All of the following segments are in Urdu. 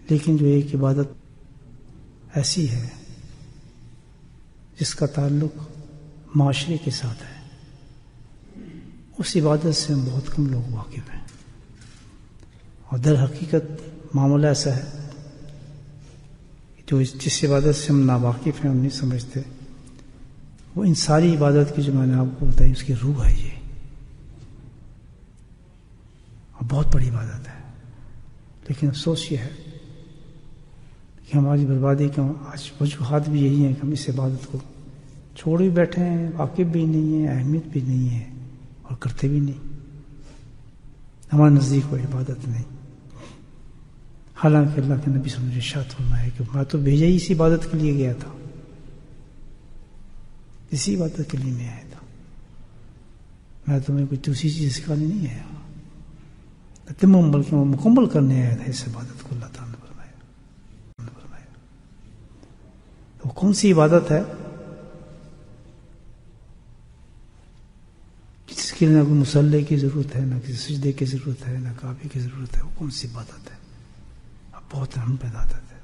لیکن جو ایک عبادت ایسی ہے جس کا تعلق معاشرے کے ساتھ ہے، اس عبادت سے ہم بہت کم لوگ واقف ہیں، اور در حقیقت معاملہ ایسا ہے جو جس عبادت سے ہم ناواقف ہیں، ہم نہیں سمجھتے، وہ ان ساری عبادت کی جو میں نے آپ کو بتائی اس کی روح ہے یہ، اور بہت بڑی عبادت ہے۔ لیکن افسوس یہ ہے کہ ہماری بربادی کا آج وجوہات بھی یہی ہیں کہ ہم اس عبادت کو چھوڑ بھی بیٹھے ہیں، واقف بھی نہیں ہیں، اہمیت بھی نہیں ہے، اور کرتے بھی نہیں، ہمارے نزدیک کوئی عبادت نہیں۔ حالانکہ اللہ کے نبی صلی اللہ علیہ وسلم نے ارشاد فرمایا ہے کہ میں تو بھیجا ہی اسی عبادت کے لیے گیا تھا، اسی عبادت کے لیے میں آیا تھا، میں تمہیں کوئی دوسری چیز سکھانے نہیں آیا، تمام بلکہ وہ مکمل کرنے آیا تھا اس عبادت کو۔ اللہ تعالیٰ نے فرمایا تو کون سی عبادت ہے جس کے لیے نہ کوئی مصلی کی ضرورت ہے، نہ کسی سجدے کی ضرورت ہے، نہ کعبے کی ضرورت ہے؟ وہ کون سی عبادت ہے؟ بہت اہم عبادت ہے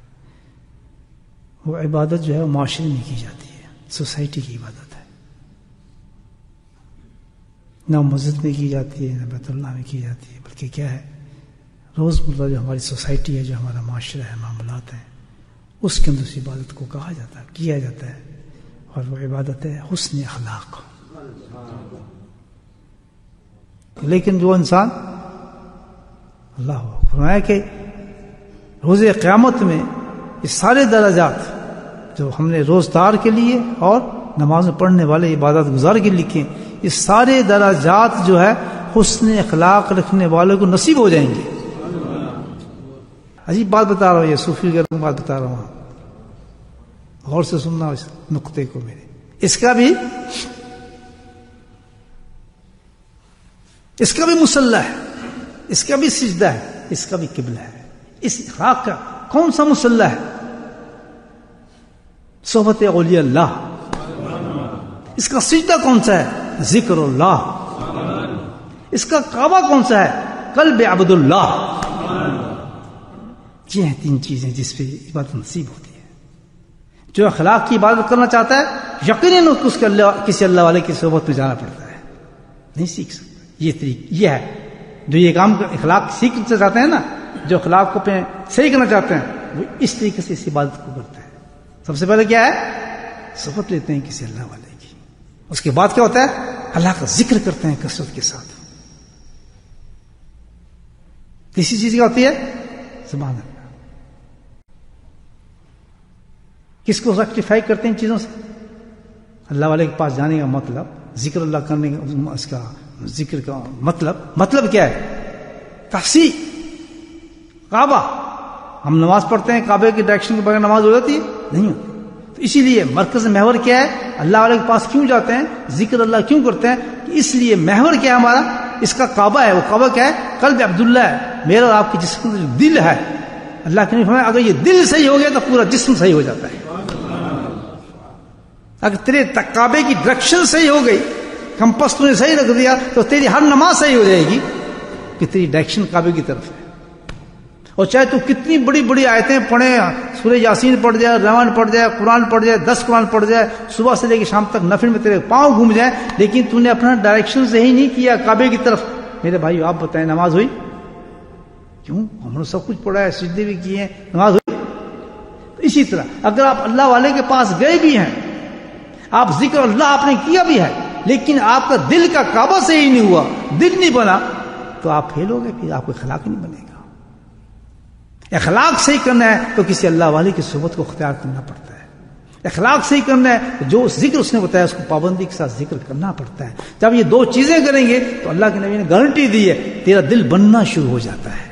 وہ۔ عبادت جو ہے وہ معاشرے میں کی جاتی ہے، سوسائٹی کی عبادت ہے، نہ مسجد میں کی جاتی ہے، نہ بیت اللہ میں کی جاتی ہے، بلکہ کیا ہے، روزمرہ جو ہماری سوسائٹی ہے، جو ہمارا معاشرہ ہے، معاملات ہیں، اس کے اندر اس عبادت کو کہا جاتا ہے، کیا جاتا ہے، اور وہ عبادت ہے حسن اخلاق۔ لیکن جو انسان، اللہ فرمایا کہ روز قیامت میں یہ سارے درجات جو ہم نے روزدار کے لیے اور نماز پڑھنے والے عبادت گزار کے لکھے، یہ سارے درجات جو ہے حسن اخلاق رکھنے والوں کو نصیب ہو جائیں گے۔ عجیب بات بتا رہا ہوں، یہ صوفی گرم بات بتا رہا ہوں، غور سے سننا اس نقطے کو میرے۔ اس کا بھی مصلی ہے، اس کا بھی سجدہ ہے، اس کا بھی قبلہ ہے۔ اس اخلاق کا کون سا مصلی ہے؟ صحبت اولیاء اللہ۔ اس کا سجدہ کون سا ہے؟ ذکر اللہ۔ اس کا کعبہ کون سا ہے؟ قلب عبد اللہ۔ یہ ہیں تین چیزیں جس پہ عبادت نصیب ہوتی ہے۔ جو اخلاق کی عبادت کرنا چاہتا ہے یقیناً اس کے کسی اللہ والے کی صحبت میں جانا پڑتا ہے، نہیں سیکھ سکتا۔ یہ طریقہ یہ ہے جو یہ کام اخلاق سیکھنا چاہتے ہیں نا، جو اخلاق کو صحیح کرنا چاہتے ہیں، وہ اس طریقے سے اس عبادت کو کرتے ہیں۔ سب سے پہلے کیا ہے؟ صحبت لیتے ہیں کسی اللہ والے کی، اس کے بعد کیا ہوتا ہے؟ اللہ کا ذکر کرتے ہیں کثرت کے ساتھ۔ تیسری چیز کیا ہوتی ہے؟ سبحان اللہ۔ کس کو ریکٹیفائی کرتے ہیں چیزوں سے؟ اللہ والے کے پاس جانے کا مطلب، ذکر اللہ کرنے کا، اس کا ذکر کا مطلب کیا ہے؟ تحصیل کعبہ۔ ہم نماز پڑھتے ہیں، کعبے کی ڈائریکشن کے بغیر نماز ہو جاتی ہے؟ نہیں ہوتی۔ تو اسی لیے مرکز محور کیا ہے؟ اللہ والے کے پاس کیوں جاتے ہیں، ذکر اللہ کیوں کرتے ہیں؟ کہ اس لیے محور کیا ہے ہمارا؟ اس کا کعبہ ہے۔ وہ کعبہ کیا ہے؟ قلب عبداللہ ہے، میرا اور آپ کے جسم کا جو دل ہے۔ اللہ کے نبی فرمایا اگر یہ دل صحیح ہو گیا تو پورا جسم صحیح ہو جاتا ہے۔ اگر تیرے کعبے کی ڈائریکشن صحیح ہو گئی، کمپس تو نے صحیح رکھ دیا، تو تیری ہر نماز صحیح ہو جائے گی کہ تیری ڈائریکشن کعبے کی طرف ہے۔ اور چاہے تو کتنی بڑی بڑی آیتیں پڑھے، سورہ یاسین پڑھ جائے، رحمان پڑھ جائے، قرآن پڑھ جائے، 10 قرآن پڑھ جائے، صبح سے لے کے شام تک نفل میں تیرے پاؤں گھوم جائیں، لیکن تو نے اپنا ڈائریکشن صحیح نہیں کیا کعبے کی طرف، میرے بھائی آپ بتائیں نماز ہوئی؟ کیوں؟ ہم نے سب کچھ پڑھا ہے، سجدے بھی کیے ہیں، نماز ہوئی؟ تو اسی طرح اگر آپ اللہ والے کے پاس گئے بھی ہیں، آپ ذکر اللہ آپ نے کیا بھی ہے، لیکن آپ کا دل کا کعبہ صحیح نہیں ہوا، دل نہیں بنا، تو آپ فیل ہو گئے، پھر آپ کو اخلاق نہیں بنے گا۔ اخلاق صحیح کرنا ہے تو کسی اللہ والے کی صحبت کو اختیار کرنا پڑتا ہے۔ اخلاق صحیح کرنا ہے تو جو ذکر اس نے بتایا اس کو پابندی کے ساتھ ذکر کرنا پڑتا ہے۔ جب یہ دو چیزیں کریں گے تو اللہ کے نبی نے گارنٹی دی ہے تیرا دل بننا شروع ہو جاتا ہے۔